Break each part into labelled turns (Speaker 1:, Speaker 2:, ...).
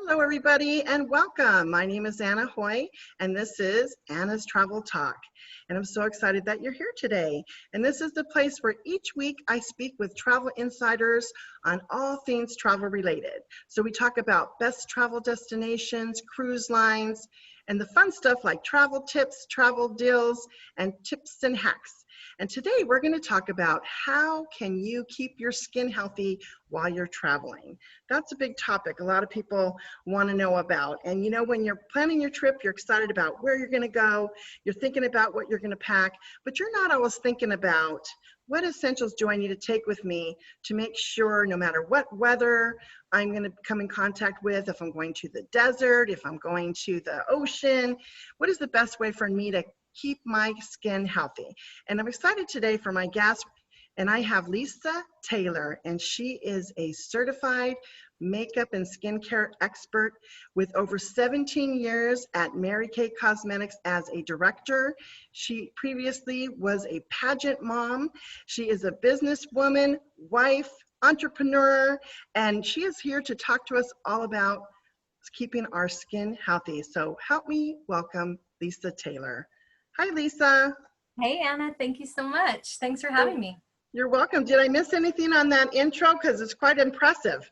Speaker 1: Hello, everybody, and welcome. My name is Anna Hoy, and this is Anna's Travel Talk. And I'm so excited that you're here today. And this is the place where each week I speak with travel insiders on all things travel related. So we talk about best travel destinations, cruise lines, and the fun stuff like travel tips, travel deals, and tips and hacks. And today we're going to talk about how can you keep your skin healthy while you're traveling. That's a big topic a lot of people want to know about. And you know, when you're planning your trip, you're excited about where you're going to go, you're thinking about what you're going to pack, but you're not always thinking about what essentials do I need to take with me to make sure no matter what weather I'm going to come in contact with, if I'm going to the desert, if I'm going to the ocean, what is the best way for me to keep my skin healthy? And I'm excited today for my guest, and I have Lisa Taylor, and she is a certified makeup and skincare expert with over 17 years at Mary Kay Cosmetics as a director. She previously was a pageant mom. She is a businesswoman, wife, entrepreneur, and she is here to talk to us all about keeping our skin healthy. So help me welcome Lisa Taylor. Hi, Lisa.
Speaker 2: Hey, Anna. Thank you so much. Thanks for having me.
Speaker 1: You're welcome. Did I miss anything on that intro? Because it's quite impressive.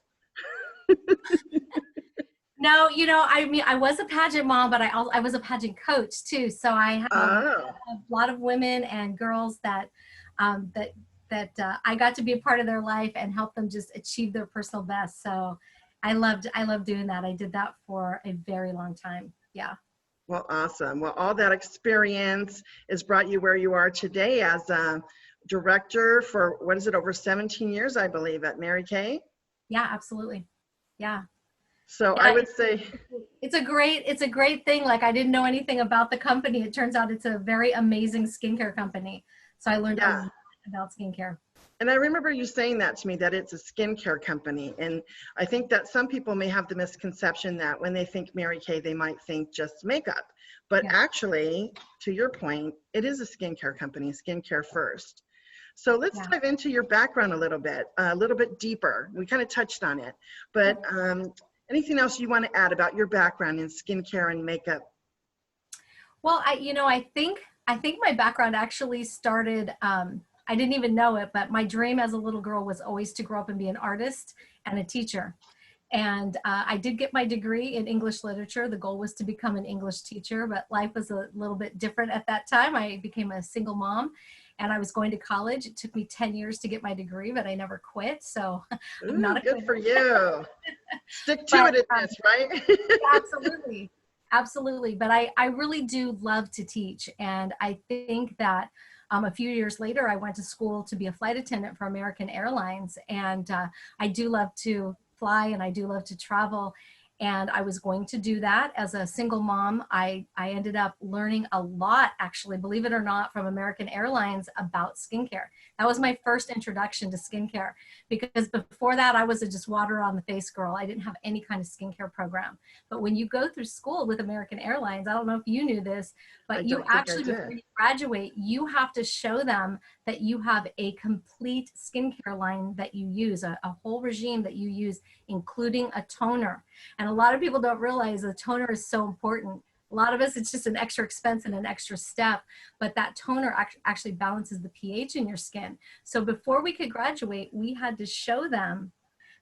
Speaker 2: No, you know, I mean, I was a pageant mom, but I was a pageant coach too. So I have a lot of women and girls that I got to be a part of their life and help them just achieve their personal best. So I loved doing that. I did that for a very long time. Yeah.
Speaker 1: Well, awesome. Well, all that experience has brought you where you are today as a director for, what is it, over 17 years, I believe, at Mary Kay?
Speaker 2: Yeah, absolutely. Yeah.
Speaker 1: So
Speaker 2: yeah,
Speaker 1: I would say
Speaker 2: it's a great thing. Like, I didn't know anything about the company. It turns out it's a very amazing skincare company. So I learned a lot about skincare.
Speaker 1: And I remember you saying that to me, that it's a skincare company. And I think that some people may have the misconception that when they think Mary Kay, they might think just makeup. But actually, to your point, it is a skincare company, skincare first. So let's dive into your background a little bit deeper. We kind of touched on it, but anything else you want to add about your background in skincare and makeup?
Speaker 2: Well, I think my background actually started, I didn't even know it, but my dream as a little girl was always to grow up and be an artist and a teacher. And I did get my degree in English literature. The goal was to become an English teacher, but life was a little bit different at that time. I became a single mom and I was going to college. It took me 10 years to get my degree, but I never quit. So I'm not a quitter.
Speaker 1: Good for you. Stick to it, right?
Speaker 2: Absolutely. Absolutely. But I really do love to teach. And I think that a few years later, I went to school to be a flight attendant for American Airlines. And I do love to fly and I do love to travel. And I was going to do that as a single mom. I ended up learning a lot, actually, believe it or not, from American Airlines about skincare. That was my first introduction to skincare, because before that, I was a just water on the face girl. I didn't have any kind of skincare program. But when you go through school with American Airlines, I don't know if you knew this, but you actually, before you graduate, you have to show them that you have a complete skincare line that you use, a whole regime that you use, including a toner. And a lot of people don't realize the toner is so important. A lot of us, it's just an extra expense and an extra step, but that toner actually balances the pH in your skin. So before we could graduate, we had to show them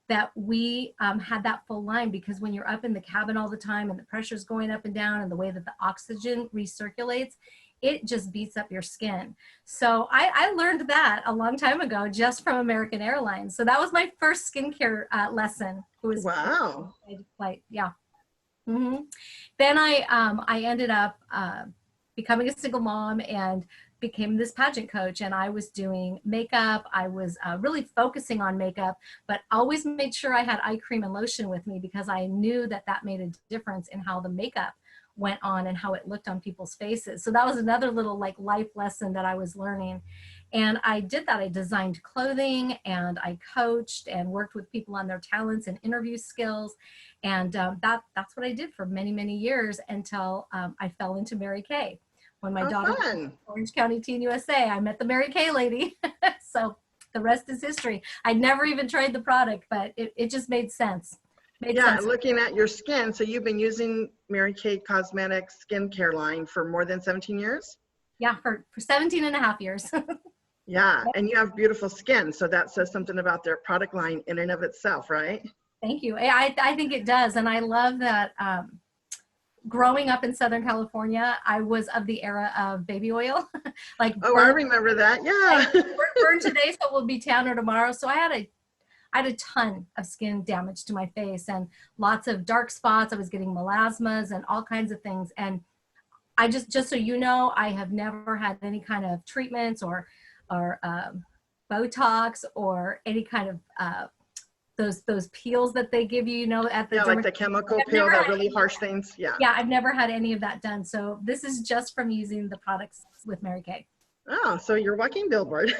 Speaker 2: that we had that full line, because when you're up in the cabin all the time and the pressure's going up and down and the way that the oxygen recirculates, it just beats up your skin. So I learned that a long time ago just from American Airlines. So that was my first skincare lesson. It was flight. Yeah. Then I ended up becoming a single mom and became this pageant coach, and I was doing makeup. I was really focusing on makeup, but always made sure I had eye cream and lotion with me, because I knew that that made a difference in how the makeup went on and how it looked on people's faces. So that was another little like life lesson that I was learning. And I did that. I designed clothing and I coached and worked with people on their talents and interview skills. And that's what I did for many, many years until I fell into Mary Kay. When my daughter was in Orange County Teen USA, I met the Mary Kay lady. So the rest is history. I never even tried the product, but it just made sense. Makes
Speaker 1: Yeah,
Speaker 2: sense.
Speaker 1: looking at your skin, so you've been using Mary Kay Cosmetics skincare line for more than 17 years?
Speaker 2: Yeah, for 17 and a half years.
Speaker 1: Yeah, and you have beautiful skin, so that says something about their product line in and of itself, right?
Speaker 2: Thank you. I think it does. And I love that growing up in Southern California, I was of the era of baby oil, like
Speaker 1: Oh, I remember that.
Speaker 2: like
Speaker 1: Yeah.
Speaker 2: burn today, so we'll be tanner tomorrow. So I had a ton of skin damage to my face and lots of dark spots. I was getting melasmas and all kinds of things. And I just so you know, I have never had any kind of treatments or Botox or any kind of those peels that they give you, you know, at the
Speaker 1: Yeah, like the chemical
Speaker 2: I've
Speaker 1: peel,
Speaker 2: never
Speaker 1: that
Speaker 2: had
Speaker 1: really
Speaker 2: any,
Speaker 1: harsh things. Yeah.
Speaker 2: yeah, I've never had any of that done. So this is just from using the products with Mary Kay.
Speaker 1: Oh, so you're walking billboard.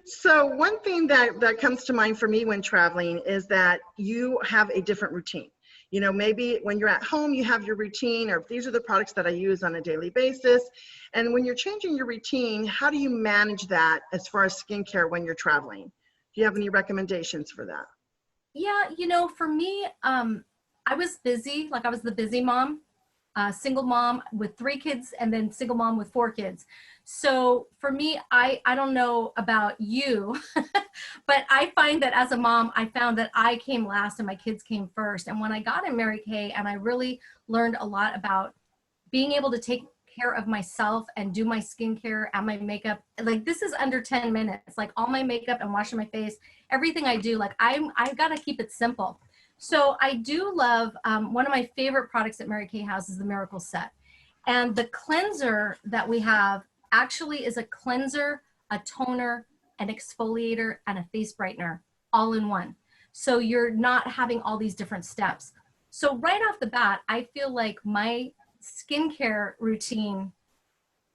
Speaker 1: So one thing that comes to mind for me when traveling is that you have a different routine. You know, maybe when you're at home, you have your routine, or these are the products that I use on a daily basis. And when you're changing your routine, how do you manage that as far as skincare when you're traveling? Do you have any recommendations for that?
Speaker 2: Yeah, you know, for me, I was busy, like I was the busy mom, single mom with 3 kids and then single mom with 4 kids. So for me, I don't know about you, but I find that as a mom, I found that I came last and my kids came first. And when I got in Mary Kay and I really learned a lot about being able to take care of myself and do my skincare and my makeup, like this is under 10 minutes, like all my makeup and washing my face, everything I do, like I've got to keep it simple. So I do love, one of my favorite products that Mary Kay has is the Miracle Set. And the cleanser that we have actually is a cleanser, a toner, an exfoliator, and a face brightener all in one. So you're not having all these different steps. So right off the bat, I feel like my skincare routine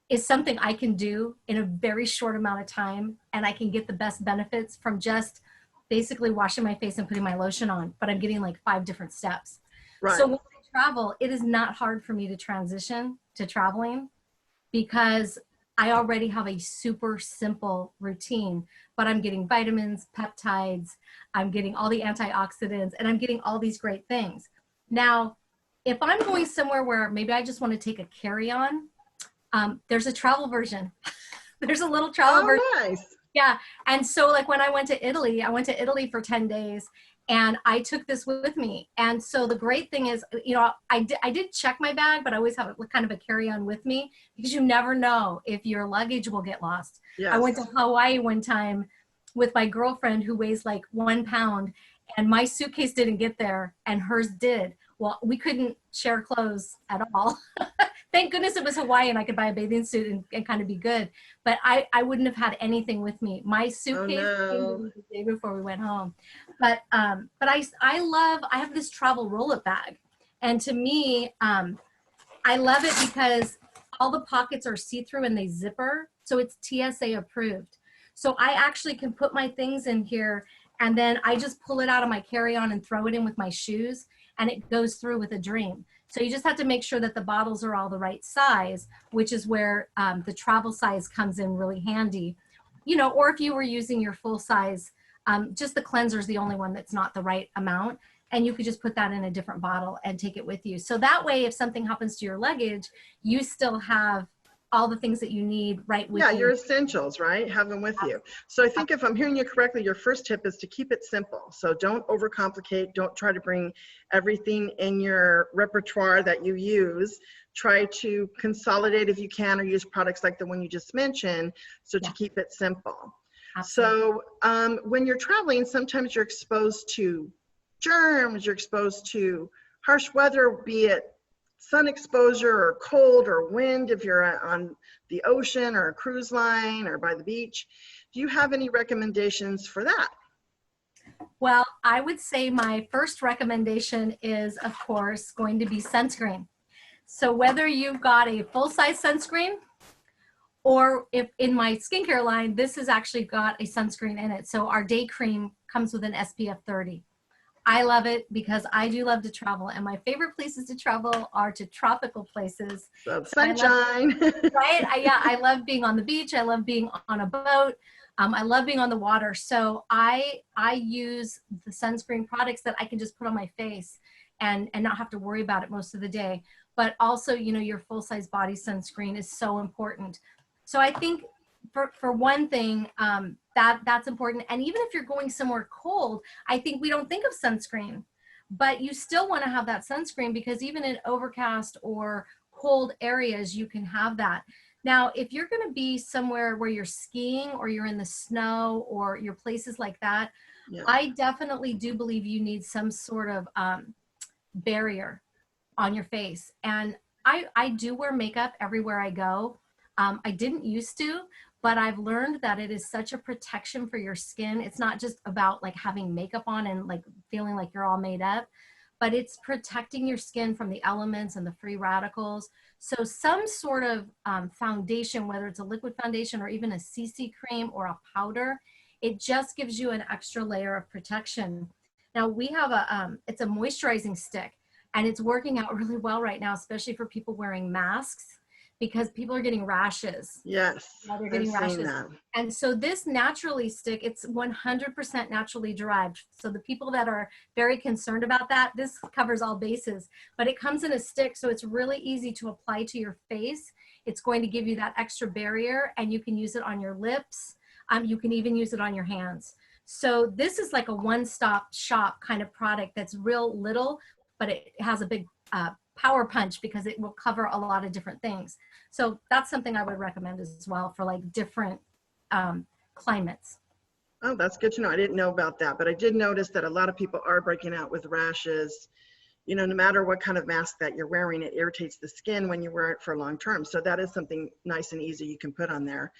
Speaker 2: is something I can do in a very short amount of time, and I can get the best benefits from just basically washing my face and putting my lotion on, but I'm getting like 5 different steps. So
Speaker 1: Right.
Speaker 2: when I travel, it is not hard for me to transition to traveling because I already have a super simple routine, but I'm getting vitamins, peptides, I'm getting all the antioxidants, and I'm getting all these great things. Now, if I'm going somewhere where maybe I just want to take a carry-on, there's a travel version. There's a little travel version.
Speaker 1: Oh, nice.
Speaker 2: Yeah. And so like when I went to Italy for 10 days and I took this with me. And so the great thing is, you know, I did check my bag, but I always have a kind of a carry-on with me because you never know if your luggage will get lost. I went to
Speaker 1: Yes.
Speaker 2: Hawaii one time with my girlfriend who weighs like 1 pound, and my suitcase didn't get there and hers did. Well, we couldn't share clothes at all. Thank goodness it was Hawaii and I could buy a bathing suit and kind of be good. But I wouldn't have had anything with me. My
Speaker 1: Oh,
Speaker 2: suitcase came to
Speaker 1: no.
Speaker 2: me the day before we went home. But I have this travel roll-up bag. And to me, I love it because all the pockets are see-through and they zipper. So it's TSA approved. So I actually can put my things in here and then I just pull it out of my carry-on and throw it in with my shoes and it goes through with a dream. So you just have to make sure that the bottles are all the right size, which is where the travel size comes in really handy. You know, or if you were using your full size, just the cleanser is the only one that's not the right amount. And you could just put that in a different bottle and take it with you. So that way, if something happens to your luggage, you still have all the things that you need right with
Speaker 1: Yeah,
Speaker 2: you.
Speaker 1: your essentials, right? Have them with you. So I think if I'm hearing you correctly, your first tip is to keep it simple. So don't overcomplicate. Don't try to bring everything in your repertoire that you use. Try to consolidate if you can, or use products like the one you just mentioned, so to
Speaker 2: Yeah,
Speaker 1: keep it simple.
Speaker 2: absolutely.
Speaker 1: So when you're traveling, sometimes you're exposed to germs, you're exposed to harsh weather, be it sun exposure or cold or wind if you're on the ocean or a cruise line or by the beach. Do you have any recommendations for that?
Speaker 2: Well, I would say my first recommendation is, of course, going to be sunscreen. So whether you've got a full-size sunscreen or if in my skincare line, this has actually got a sunscreen in it. So our day cream comes with an SPF 30. I love it because I do love to travel, and my favorite places to travel are to tropical places.
Speaker 1: So
Speaker 2: So I love,
Speaker 1: sunshine.
Speaker 2: right? Yeah, I love being on the beach. I love being on a boat. I love being on the water. So I use the sunscreen products that I can just put on my face and not have to worry about it most of the day. But also, you know, your full-size body sunscreen is so important. So I think for one thing, that's important. And even if you're going somewhere cold, I think we don't think of sunscreen, but you still want to have that sunscreen, because even in overcast or cold areas, you can have that. Now, if you're going to be somewhere where you're skiing or you're in the snow or your places like that,
Speaker 1: Yeah.
Speaker 2: I definitely do believe you need some sort of barrier on your face. And I do wear makeup everywhere I go. I didn't used to, but I've learned that it is such a protection for your skin. It's not just about like having makeup on and like feeling like you're all made up, but it's protecting your skin from the elements and the free radicals. So some sort of foundation, whether it's a liquid foundation or even a CC cream or a powder, it just gives you an extra layer of protection. Now we have it's a moisturizing stick, and it's working out really well right now, especially for people wearing masks, because people are getting rashes.
Speaker 1: Yes,
Speaker 2: Yeah, they're getting
Speaker 1: I've seen
Speaker 2: rashes.
Speaker 1: that.
Speaker 2: And so this naturally stick, it's 100% naturally derived. So the people that are very concerned about that, this covers all bases, but it comes in a stick. So it's really easy to apply to your face. It's going to give you that extra barrier, and you can use it on your lips. You can even use it on your hands. So this is like a one-stop shop kind of product that's real little, but it has a big power punch because it will cover a lot of different things. So that's something I would recommend as well for like different climates.
Speaker 1: Oh, that's good to know. I didn't know about that, but I did notice that a lot of people are breaking out with rashes. You know, no matter what kind of mask that you're wearing, it irritates the skin when you wear it for long term. So that is something nice and easy you can put on there.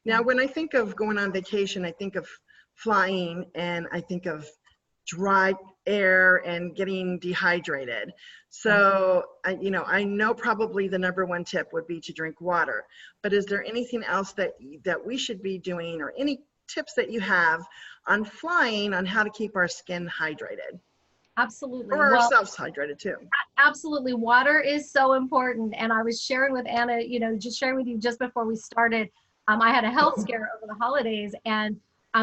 Speaker 1: Now, when I think of going on vacation, I think of flying, and I think of dry air and getting dehydrated. So, you know, I know probably the #1 tip would be to drink water, but is there anything else that we should be doing, or any tips that you have on flying on how to keep our skin hydrated?
Speaker 2: Absolutely.
Speaker 1: Or
Speaker 2: Well,
Speaker 1: ourselves hydrated too.
Speaker 2: absolutely. Water is so important. And I was sharing with Anna, you know, just sharing with you just before we started, I had a health scare over the holidays, and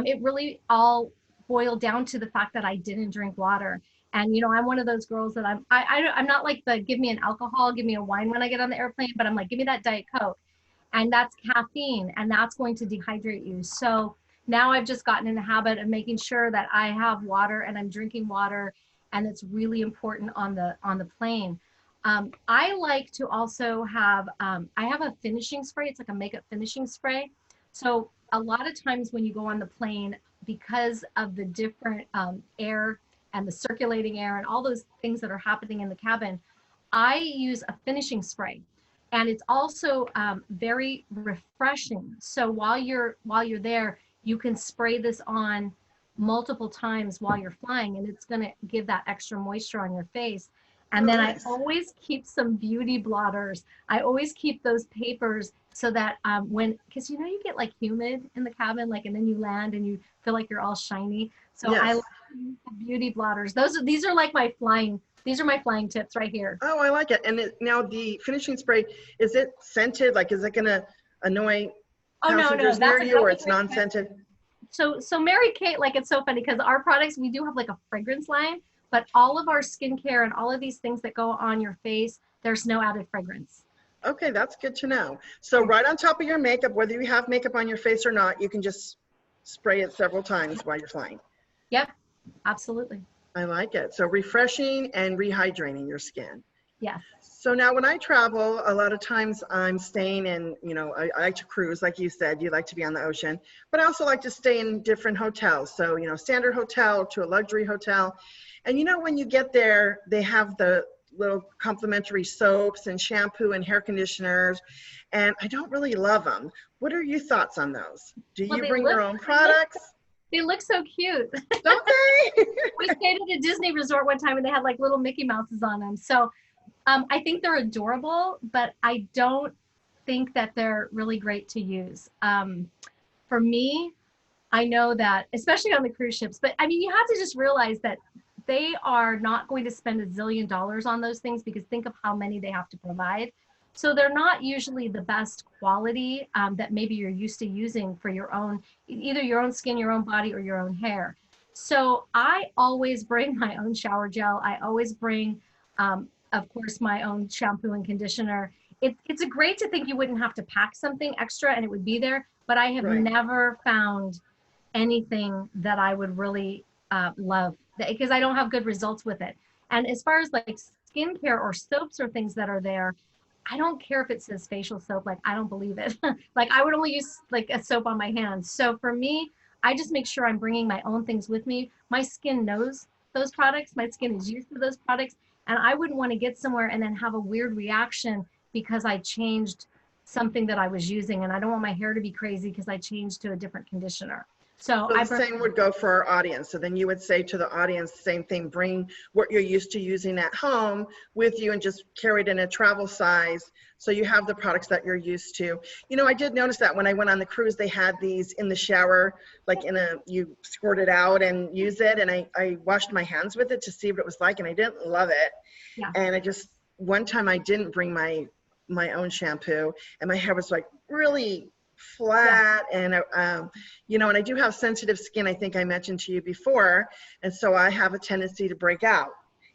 Speaker 2: it really all boiled down to the fact that I didn't drink water. And, you know, I'm one of those girls that I'm not like the give me an alcohol, give me a wine when I get on the airplane, but I'm like, give me that Diet Coke. And that's caffeine, and that's going to dehydrate you. So now I've just gotten in the habit of making sure that I have water and I'm drinking water, and it's really important on the plane. I like to also have I have a finishing spray. It's like a makeup finishing spray. So a lot of times when you go on the plane, because of the different air and the circulating air and all those things that are happening in the cabin, I use a finishing spray, and it's also very refreshing. So while you're there, you can spray this on multiple times while you're flying, and it's going to give that extra moisture on your face. And
Speaker 1: Oh,
Speaker 2: then
Speaker 1: nice.
Speaker 2: I always keep some beauty blotters. I always keep those papers so that because you know you get like humid in the cabin, like, and then you land and you feel like you're all shiny. So I
Speaker 1: Yes.
Speaker 2: like beauty blotters. These are like these are my flying tips right here.
Speaker 1: Oh, I like it. And now the finishing spray, is it scented? Like, is it going to annoy
Speaker 2: Oh no,
Speaker 1: passengers near you, or it's non-scented?
Speaker 2: So Mary Kate, like, it's so funny because our products, we do have like a fragrance line, but all of our skincare and all of these things that go on your face, there's no added fragrance.
Speaker 1: Okay, that's good to know. So right on top of your makeup, whether you have makeup on your face or not, you can just spray it several times while you're flying.
Speaker 2: Yep, absolutely.
Speaker 1: I like it. So refreshing and rehydrating your skin.
Speaker 2: Yes.
Speaker 1: So now when I travel, a lot of times I'm staying in, you know, I like to cruise, like you said, you like to be on the ocean, but I also like to stay in different hotels. So, you know, standard hotel to a luxury hotel. And, you know, when you get there, they have the little complimentary soaps and shampoo and hair conditioners, and I don't really love them. What are your thoughts on those? Do you bring your own products?
Speaker 2: They look so cute.
Speaker 1: Don't they?
Speaker 2: We stayed at a Disney resort one time and they had like little Mickey Mouses on them. So I think they're adorable, but I don't think that they're really great to use. For me, I know that, especially on the cruise ships, but I mean, you have to just realize that they are not going to spend $1 zillion on those things, because think of how many they have to provide. So they're not usually the best quality that maybe you're used to using for your own, either your own skin, your own body, or your own hair. So I always bring my own shower gel. I always bring, of course, my own shampoo and conditioner. It's a great to think you wouldn't have to pack something extra and it would be there, but I have
Speaker 1: Right.
Speaker 2: never found anything that I would really love because I don't have good results with it. And as far as like skincare or soaps or things that are there, I don't care if it says facial soap, like I don't believe it. Like I would only use like a soap on my hands. So for me, I just make sure I'm bringing my own things with me. My skin knows those products. My skin is used to those products. And I wouldn't want to get somewhere and then have a weird reaction because I changed something that I was using. And I don't want my hair to be crazy because I changed to a different conditioner. So
Speaker 1: So
Speaker 2: I
Speaker 1: the same would go for our audience. So then you would say to the audience, same thing, bring what you're used to using at home with you and just carry it in a travel size. So you have the products that you're used to. You know, I did notice that when I went on the cruise, they had these in the shower, like you squirt it out and use it. And I washed my hands with it to see what it was like. And I didn't love it.
Speaker 2: yeah.
Speaker 1: And one time I didn't bring my own shampoo and my hair was like really flat. And you know, and I do have sensitive skin, I think I mentioned to you before, and so I have a tendency to break out.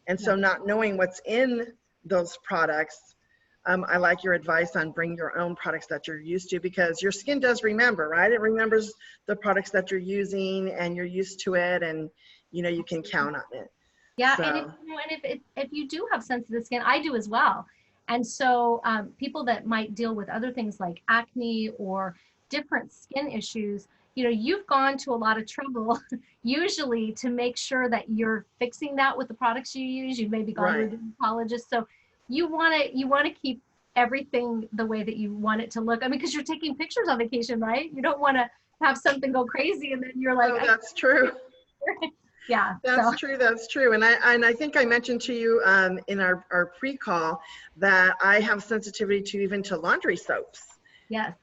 Speaker 1: And so not knowing what's in those products, I like your advice on bring your own products that you're used to, because your skin does remember, right? It remembers the products that you're using and you're used to it, and you know, you can count on it.
Speaker 2: Yeah,
Speaker 1: So,
Speaker 2: and if you do have sensitive skin, I do as well. And so people that might deal with other things like acne or different skin issues, you know, you've gone to a lot of trouble usually to make sure that you're fixing that with the products you use. You've maybe gone to a
Speaker 1: right.
Speaker 2: dermatologist, so you want to keep everything the way that you want it to look. I mean, because you're taking pictures on vacation, right? You don't want to have something go crazy and then you're like,
Speaker 1: Oh, that's true.
Speaker 2: yeah. So
Speaker 1: That's true. That's true. And I think I mentioned to you in our pre-call that I have sensitivity to even to laundry soaps.
Speaker 2: yes,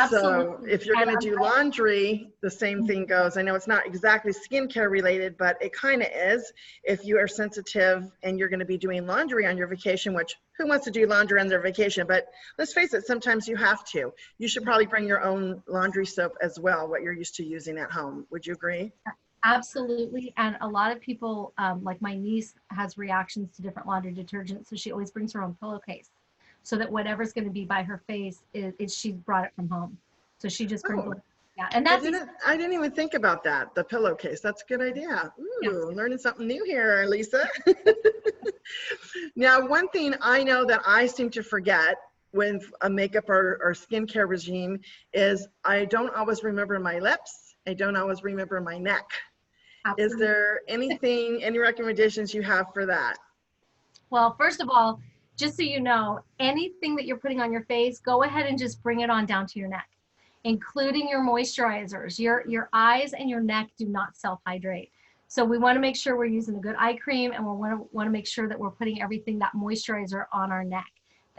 Speaker 1: So
Speaker 2: absolutely.
Speaker 1: if you're
Speaker 2: And
Speaker 1: going to do laundry, the same thing goes. I know it's not exactly skincare related, but it kind of is. If you are sensitive and you're going to be doing laundry on your vacation, which who wants to do laundry on their vacation? But let's face it, sometimes you have to. You should probably bring your own laundry soap as well, what you're used to using at home. Would you agree?
Speaker 2: absolutely. And a lot of people, like my niece, has reactions to different laundry detergents. So she always brings her own pillowcase so that whatever's going to be by her face is she brought it from home. So she just brings,
Speaker 1: Oh,
Speaker 2: yeah. And
Speaker 1: I
Speaker 2: that's easy.
Speaker 1: didn't even think about that. The pillowcase. That's a good idea.
Speaker 2: Yes.
Speaker 1: Ooh, learning something new here, Lisa. Now, one thing I know that I seem to forget with a makeup or skincare regime is I don't always remember my lips. I don't always remember my neck. Is
Speaker 2: Absolutely.
Speaker 1: there any recommendations you have for that?
Speaker 2: Well, first of all, just so you know, anything that you're putting on your face, go ahead and just bring it on down to your neck, including your moisturizers. Your eyes and your neck do not self-hydrate. So we want to make sure we're using a good eye cream, and we want to make sure that we're putting everything, that moisturizer, on our neck.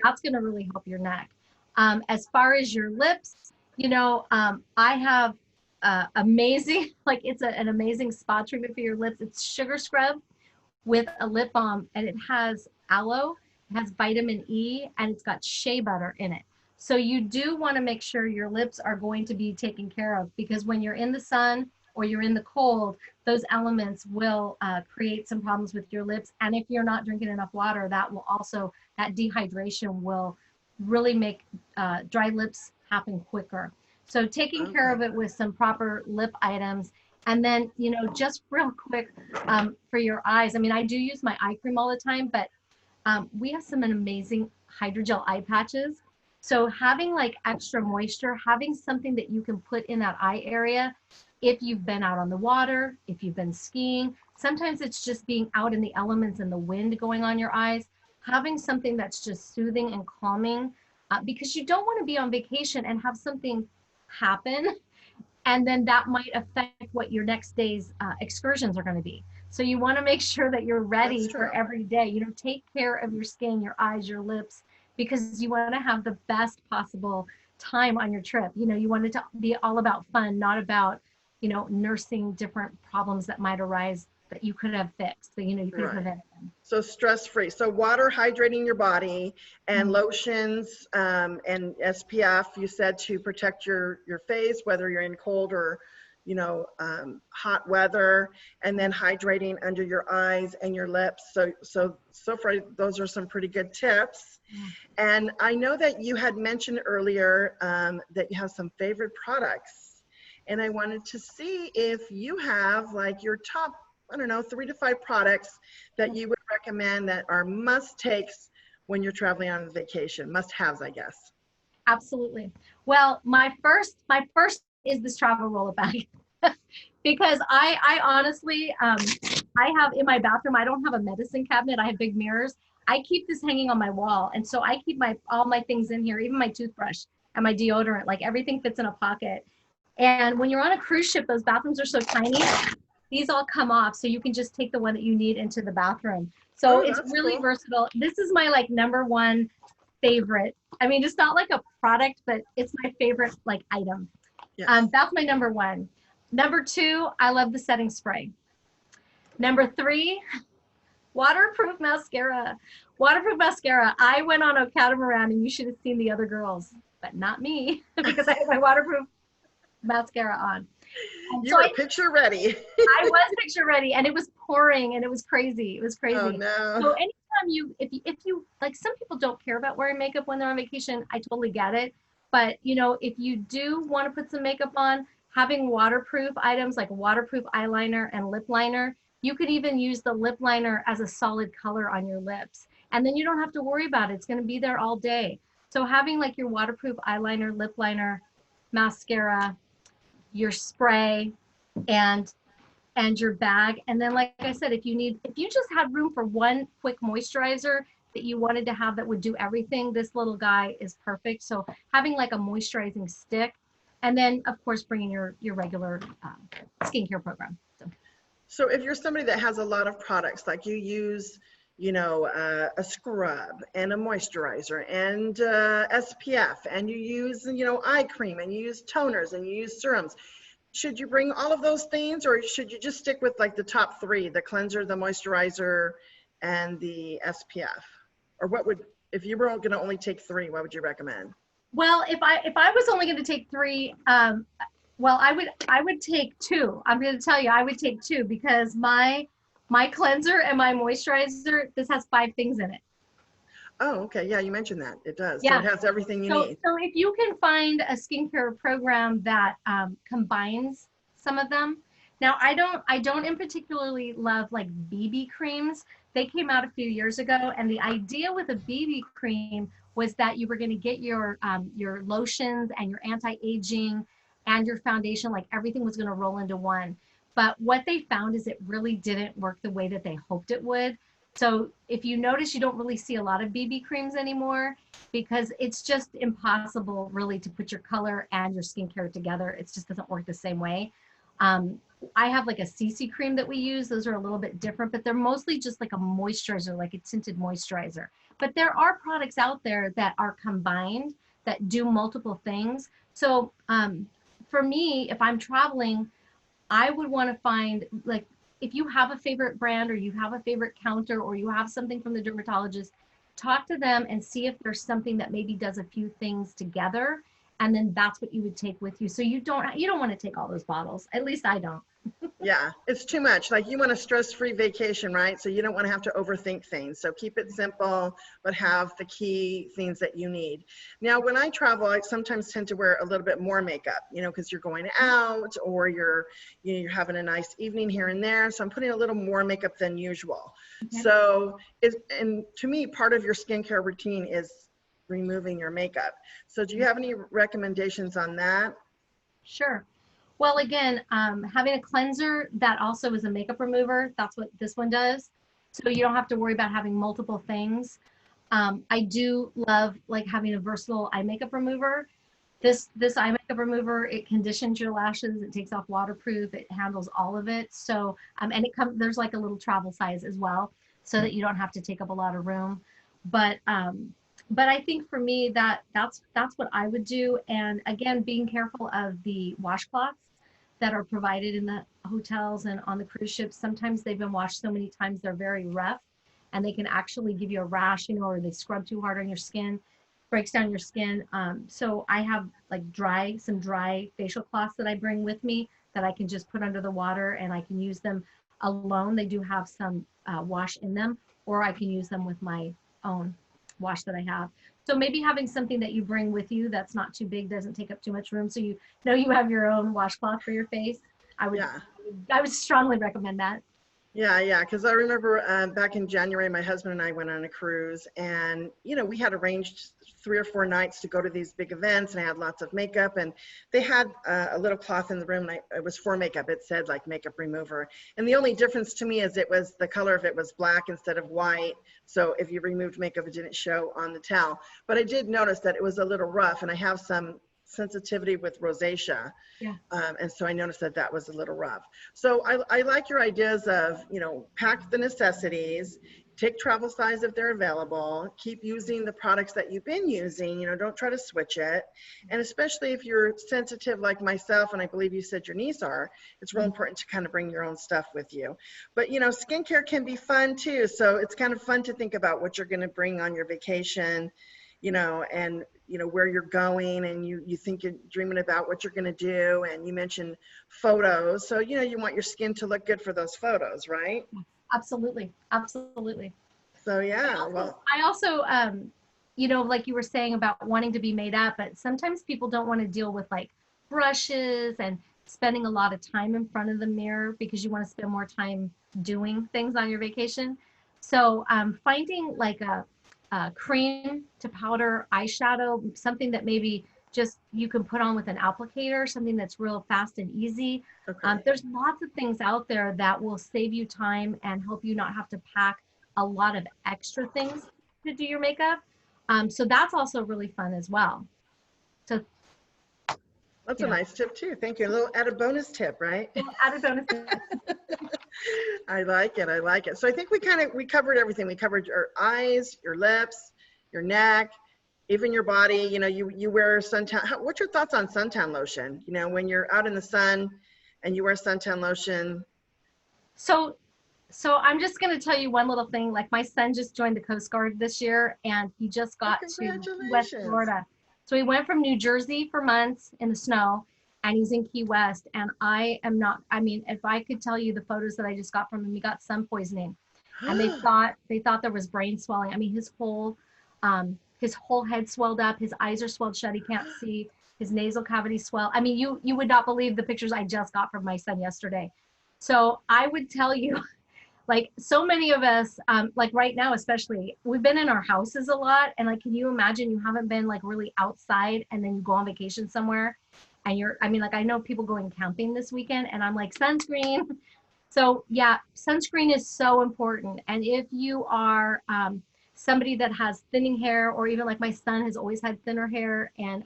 Speaker 2: That's going to really help your neck. As far as your lips, you know, I have amazing, like it's an amazing spa treatment for your lips. It's sugar scrub with a lip balm, and it has aloe, it has vitamin E, and it's got shea butter in it. So you do want to make sure your lips are going to be taken care of, because when you're in the sun or you're in the cold, those elements will create some problems with your lips. And if you're not drinking enough water, that dehydration will really make dry lips happen quicker. So taking care
Speaker 1: Okay.
Speaker 2: of it with some proper lip items. And then, you know, just real quick, for your eyes. I mean, I do use my eye cream all the time, but we have some amazing hydrogel eye patches. So having like extra moisture, having something that you can put in that eye area, if you've been out on the water, if you've been skiing, sometimes it's just being out in the elements and the wind going on your eyes, having something that's just soothing and calming, because you don't want to be on vacation and have something happen and then that might affect what your next day's excursions are going to be. So you want to make sure that you're
Speaker 1: That's
Speaker 2: ready
Speaker 1: true.
Speaker 2: for every day. You know, take care of your skin, your eyes, your lips, because you want to have the best possible time on your trip. You know, you want it to be all about fun, not about, nursing different problems that might arise that you could have fixed. So, you know, you could have
Speaker 1: Right.
Speaker 2: prevented them.
Speaker 1: So stress-free. So water hydrating your body and
Speaker 2: Mhm.
Speaker 1: lotions and SPF, you said, to protect your face, whether you're in cold or, hot weather, and then hydrating under your eyes and your lips. So far, those are some pretty good tips. And I know that you had mentioned earlier that you have some favorite products. And I wanted to see if you have like your top, I don't know, 3 to 5 products that you would recommend that are must takes when you're traveling on vacation, must haves, I guess.
Speaker 2: Absolutely. Well, my first is this travel roller bag. Because I honestly, I have in my bathroom, I don't have a medicine cabinet. I have big mirrors. I keep this hanging on my wall. And so I keep all my things in here, even my toothbrush and my deodorant, like everything fits in a pocket. And when you're on a cruise ship, those bathrooms are so tiny, these all come off. So you can just take the one that you need into the bathroom. So
Speaker 1: Oh,
Speaker 2: it's
Speaker 1: that's
Speaker 2: really
Speaker 1: cool.
Speaker 2: versatile. This is my like number one favorite. I mean, it's not like a product, but it's my favorite like item.
Speaker 1: Yes.
Speaker 2: That's my number one. Number two, I love the setting spray. Number three, waterproof mascara. Waterproof mascara. I went on a catamaran and you should have seen the other girls, but not me because I had my waterproof mascara on. And
Speaker 1: You
Speaker 2: so
Speaker 1: were picture ready.
Speaker 2: I was picture ready and it was pouring and it was crazy. It was
Speaker 1: Oh,
Speaker 2: crazy.
Speaker 1: no.
Speaker 2: So anytime if you like, some people don't care about wearing makeup when they're on vacation. I totally get it. But if you do want to put some makeup on, having waterproof items like waterproof eyeliner and lip liner, you could even use the lip liner as a solid color on your lips. And then you don't have to worry about it. It's going to be there all day. So having like your waterproof eyeliner, lip liner, mascara, your spray, and your bag. And then, like I said, if you just had room for one quick moisturizer that you wanted to have that would do everything, this little guy is perfect. So having like a moisturizing stick, and then of course bringing your regular skincare program. So
Speaker 1: So if you're somebody that has a lot of products, like you use, a scrub and a moisturizer and SPF, and you use, eye cream, and you use toners and you use serums, should you bring all of those things, or should you just stick with like the top 3, the cleanser, the moisturizer, and the SPF? Or if you were going to only take 3, what would you recommend?
Speaker 2: well, if I was only going to take 3, well, I would take 2. I'm going to tell you, I would take 2 because my cleanser and my moisturizer, this has 5 things in it.
Speaker 1: Oh, okay. Yeah, you mentioned that. It does. So it
Speaker 2: Yeah.
Speaker 1: has everything you
Speaker 2: So,
Speaker 1: need.
Speaker 2: so if you can find a skincare program that combines some of them. Now, I don't in particularly love like BB creams. They came out a few years ago, and the idea with a BB cream was that you were going to get your lotions and your anti-aging and your foundation, like everything was going to roll into one. But what they found is it really didn't work the way that they hoped it would. So if you notice, you don't really see a lot of BB creams anymore because it's just impossible really to put your color and your skincare together. It just doesn't work the same way. Um, I have like a CC cream that we use. Those are a little bit different, but they're mostly just like a moisturizer, like a tinted moisturizer. But there are products out there that are combined that do multiple things. So for me, if I'm traveling, I would want to find like, if you have a favorite brand or you have a favorite counter or you have something from the dermatologist, talk to them and see if there's something that maybe does a few things together, and then that's what you would take with you. So you don't want to take all those bottles. At least I don't.
Speaker 1: Yeah, it's too much. Like, you want a stress-free vacation, right? So you don't want to have to overthink things. So keep it simple, but have the key things that you need. Now, when I travel, I sometimes tend to wear a little bit more makeup, because you're going out, or you're having a nice evening here and there. So I'm putting a little more makeup than usual.
Speaker 2: Okay.
Speaker 1: So and to me, part of your skincare routine is removing your makeup. So do you have any recommendations on that?
Speaker 2: Sure. Well, again, having a cleanser that also is a makeup remover, that's what this one does. So you don't have to worry about having multiple things. I do love like having a versatile eye makeup remover. This eye makeup remover, it conditions your lashes, it takes off waterproof, it handles all of it. So and there's like a little travel size as well, so that you don't have to take up a lot of room. But I think for me that's what I would do. And again, being careful of the washcloths that are provided in the hotels and on the cruise ships. Sometimes they've been washed so many times they're very rough, and they can actually give you a rash, you know, or they scrub too hard on your skin, breaks down your skin. So I have like some dry facial cloths that I bring with me that I can just put under the water, and I can use them alone. They do have some wash in them, or I can use them with my own wash that I have. So maybe having something that you bring with you that's not too big, doesn't take up too much room, so you know you have your own washcloth for your face. I would,
Speaker 1: Yeah.
Speaker 2: I would strongly recommend that.
Speaker 1: Yeah, because I remember back in January, my husband and I went on a cruise, and you know, we had arranged 3 or 4 nights to go to these big events, and I had lots of makeup, and they had a little cloth in the room. And it was for makeup. It said like makeup remover, and the only difference to me is it was the color of it was black instead of white. So if you removed makeup, it didn't show on the towel. But I did notice that it was a little rough, and I have some sensitivity with rosacea.
Speaker 2: Yeah.
Speaker 1: And so I noticed that that was a little rough. So I like your ideas of, you know, pack the necessities, take travel size if they're available, keep using the products that you've been using, you know, don't try to switch it. And especially if you're sensitive like myself, and I believe you said your niece are, it's real important to kind of bring your own stuff with you. But, you know, skincare can be fun too. So it's kind of fun to think about what you're going to bring on your vacation, you know, and you know where you're going, and you think you're dreaming about what you're going to do, and you mentioned photos, so you know you want your skin to look good for those photos, right?
Speaker 2: Absolutely, absolutely.
Speaker 1: So yeah, well,
Speaker 2: I also, you know, like you were saying about wanting to be made up, but sometimes people don't want to deal with like brushes and spending a lot of time in front of the mirror because you want to spend more time doing things on your vacation. So finding like a cream to powder eyeshadow, something that maybe just you can put on with an applicator, something that's real fast and easy.
Speaker 1: okay.
Speaker 2: There's lots of things out there that will save you time and help you not have to pack a lot of extra things to do your makeup. So that's also really fun as well. So,
Speaker 1: That's
Speaker 2: you
Speaker 1: a
Speaker 2: know,
Speaker 1: nice tip too, thank you. A little added bonus tip, right?
Speaker 2: added bonus.
Speaker 1: I like it, I like it. So I think we covered everything. We covered your eyes, your lips, your neck, even your body. You know, you wear suntan. What's your thoughts on suntan lotion? You know, when you're out in the sun and you wear suntan lotion.
Speaker 2: So, so I'm just going to tell you one little thing. Like my son just joined the Coast Guard this year, and he just
Speaker 1: Oh,
Speaker 2: got to Key West,
Speaker 1: congratulations.
Speaker 2: Florida. So he went from New Jersey for months in the snow, and he's in Key West. And I am not. I mean, if I could tell you the photos that I just got from him, he got sun poisoning, and they thought there was brain swelling. I mean, his whole head swelled up. His eyes are swelled shut. He can't see. His nasal cavity swell. I mean, you would not believe the pictures I just got from my son yesterday. So I would tell you, like so many of us, like right now, especially, we've been in our houses a lot. And like, can you imagine you haven't been like really outside and then you go on vacation somewhere and I mean, like I know people going camping this weekend and I'm like, sunscreen. So yeah, sunscreen is so important. And if you are somebody that has thinning hair, or even like my son has always had thinner hair, and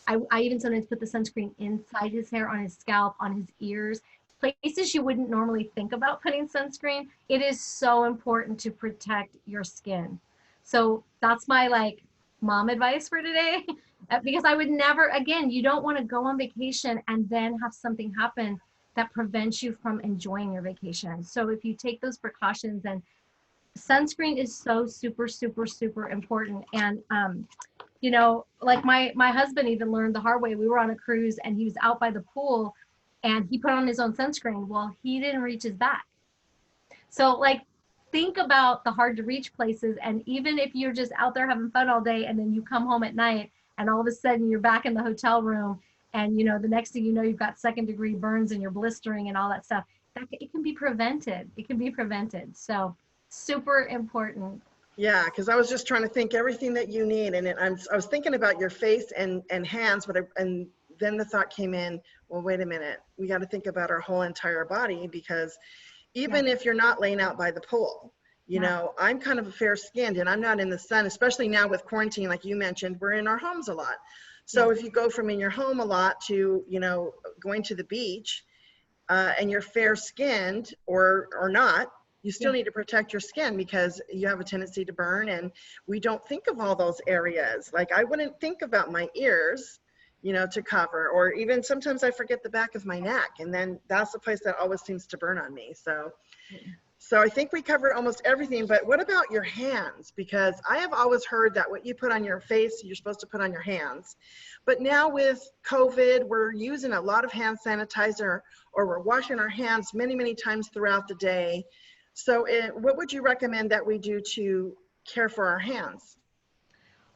Speaker 2: I even sometimes put the sunscreen inside his hair, on his scalp, on his ears, places you wouldn't normally think about putting sunscreen. It is so important to protect your skin. So that's my like mom advice for today. Because I would never, again, you don't want to go on vacation and then have something happen that prevents you from enjoying your vacation. So if you take those precautions, and sunscreen is so super, super, super important. And you know, like my husband even learned the hard way. We were on a cruise and he was out by the pool and he put on his own sunscreen. Well, he didn't reach his back. So like think about the hard to reach places, and even if you're just out there having fun all day and then you come home at night and all of a sudden you're back in the hotel room, and you know the next thing you know you've got second-degree burns and you're blistering and all that stuff, that it can be prevented. It can be prevented. So super important.
Speaker 1: Yeah, because I was just trying to think everything that you need, and I was thinking about your face and hands, and then the thought came in. Well, wait a minute, we got to think about our whole entire body, because
Speaker 2: Yeah.
Speaker 1: even if you're not laying out by the pool, you
Speaker 2: Yeah.
Speaker 1: know, I'm kind of fair skinned and I'm not in the sun, especially now with quarantine, like you mentioned, we're in our homes a lot. So
Speaker 2: Yeah.
Speaker 1: if you go from in your home a lot to, you know, going to the beach, and you're fair skinned or not, you still
Speaker 2: Yeah.
Speaker 1: need to protect your skin because you have a tendency to burn. And we don't think of all those areas. Like I wouldn't think about my ears, you know, to cover, or even sometimes I forget the back of my neck, and then that's the place that always seems to burn on me. So So I think we covered almost everything, but what about your hands? Because I have always heard that what you put on your face, you're supposed to put on your hands. But now with COVID, we're using a lot of hand sanitizer, or we're washing our hands many, many times throughout the day. So what would you recommend that we do to care for our hands?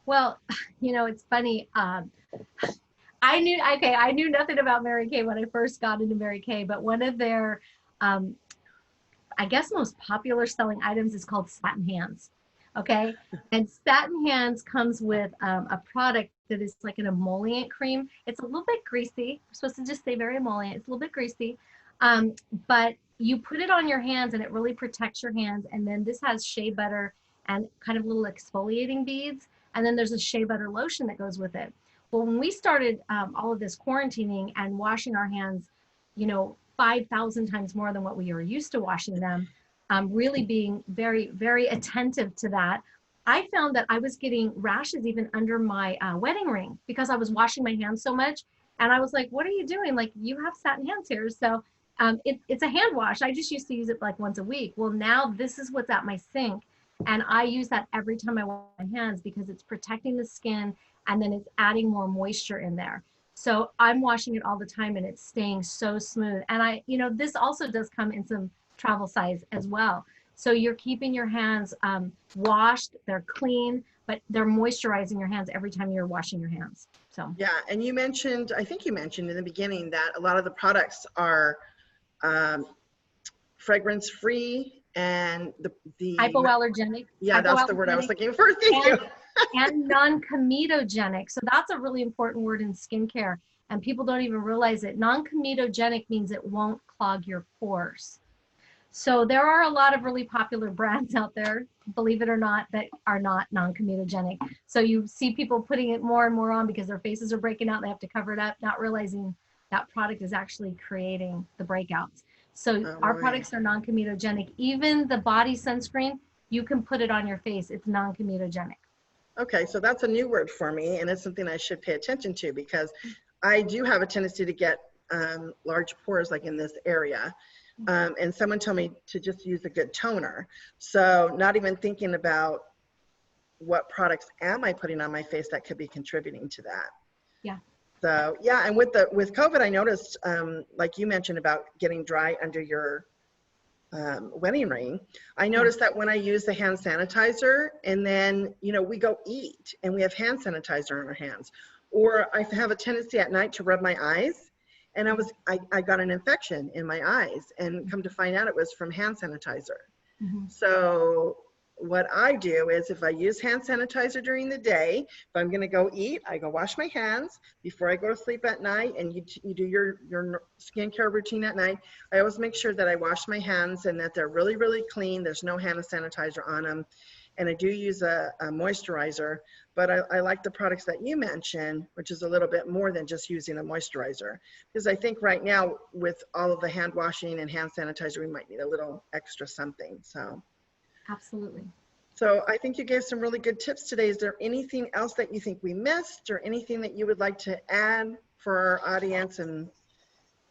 Speaker 2: Well, it's funny. I knew nothing about Mary Kay when I first got into Mary Kay, but one of their, um, I guess, most popular selling items is called Satin Hands. Okay. And Satin Hands comes with a product that is like an emollient cream. It's a little bit greasy. We're supposed to just say very emollient. It's a little bit greasy. But you put it on your hands and it really protects your hands. And then this has shea butter and kind of little exfoliating beads. And then there's a shea butter lotion that goes with it. Well, when we started all of this quarantining and washing our hands, 5,000 times more than what we were used to washing them, really being very, very attentive to that, I found that I was getting rashes even under my wedding ring because I was washing my hands so much. And I was like, what are you doing? Like, you have satin hands here. So it's a hand wash. I just used to use it like once a week. Well, now this is what's at my sink. And I use that every time I wash my hands because it's protecting the skin and then it's adding more moisture in there. So I'm washing it all the time and it's staying so smooth. And this also does come in some travel size as well. So you're keeping your hands washed, they're clean, but they're moisturizing your hands every time you're washing your hands. So
Speaker 1: Yeah, and I think you mentioned in the beginning that a lot of the products are fragrance free and the
Speaker 2: hypoallergenic.
Speaker 1: yeah, that's the word I was looking for. Thank you.
Speaker 2: And non-comedogenic. So that's a really important word in skincare, and people don't even realize it. Non-comedogenic means it won't clog your pores. So there are a lot of really popular brands out there, believe it or not, that are not non-comedogenic. So you see people putting it more and more on because their faces are breaking out. They have to cover it up, not realizing that product is actually creating the breakouts. So our products are non-comedogenic. Even the body sunscreen, you can put it on your face. It's non-comedogenic.
Speaker 1: Okay, so that's a new word for me, and it's something I should pay attention to because I do have a tendency to get large pores like in this area. And someone told me to just use a good toner. So not even thinking about what products am I putting on my face that could be contributing to that.
Speaker 2: Yeah.
Speaker 1: So yeah, and with COVID, I noticed, like you mentioned about getting dry under your wedding ring, I noticed that when I use the hand sanitizer and then, we go eat and we have hand sanitizer on our hands, or I have a tendency at night to rub my eyes, and I got an infection in my eyes, and come to find out it was from hand sanitizer.
Speaker 2: Mm-hmm.
Speaker 1: So what I do is if I use hand sanitizer during the day, if I'm going to go eat, I go wash my hands before I go to sleep at night, and you do your skincare routine at night. I always make sure that I wash my hands and that they're really, really clean. There's no hand sanitizer on them. And I do use a moisturizer, but I like the products that you mentioned, which is a little bit more than just using a moisturizer. Because I think right now with all of the hand washing and hand sanitizer, we might need a little extra something. So.
Speaker 2: Absolutely.
Speaker 1: So I think you gave some really good tips today. Is there anything else that you think we missed, or anything that you would like to add for our audience and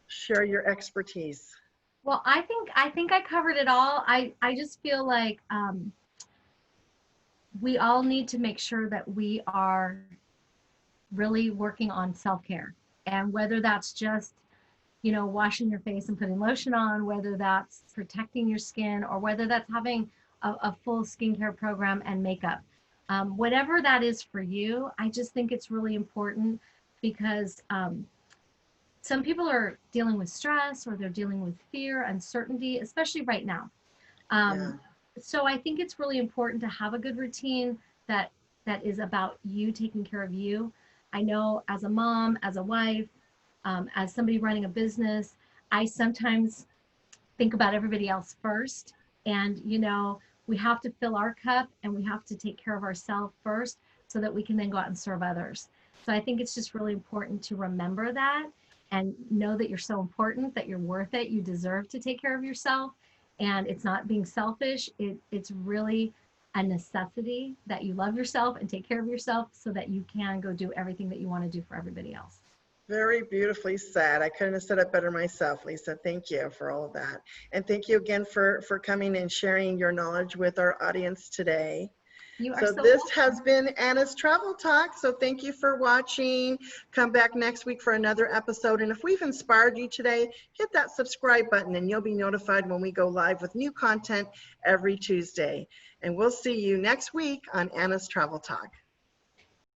Speaker 1: share your expertise?
Speaker 2: Well, I think I covered it all. I just feel like we all need to make sure that we are really working on self-care, and whether that's just washing your face and putting lotion on, whether that's protecting your skin, or whether that's having a full skincare program and makeup. Whatever that is for you, I just think it's really important because some people are dealing with stress, or they're dealing with fear, uncertainty, especially right now. So I think it's really important to have a good routine that is about you taking care of you. I know as a mom, as a wife, as somebody running a business, I sometimes think about everybody else first. And, we have to fill our cup and we have to take care of ourselves first so that we can then go out and serve others. So I think it's just really important to remember that and know that you're so important, that you're worth it. You deserve to take care of yourself. And it's not being selfish. It's really a necessity that you love yourself and take care of yourself so that you can go do everything that you want to do for everybody else.
Speaker 1: Very beautifully said. I couldn't have said it better myself, Lisa. Thank you for all of that. And thank you again for coming and sharing your knowledge with our audience today.
Speaker 2: You are
Speaker 1: So
Speaker 2: so
Speaker 1: this
Speaker 2: welcome.
Speaker 1: has been Anna's Travel Talk. So thank you for watching. Come back next week for another episode. And if we've inspired you today, hit that subscribe button and you'll be notified when we go live with new content every Tuesday. And we'll see you next week on Anna's Travel Talk.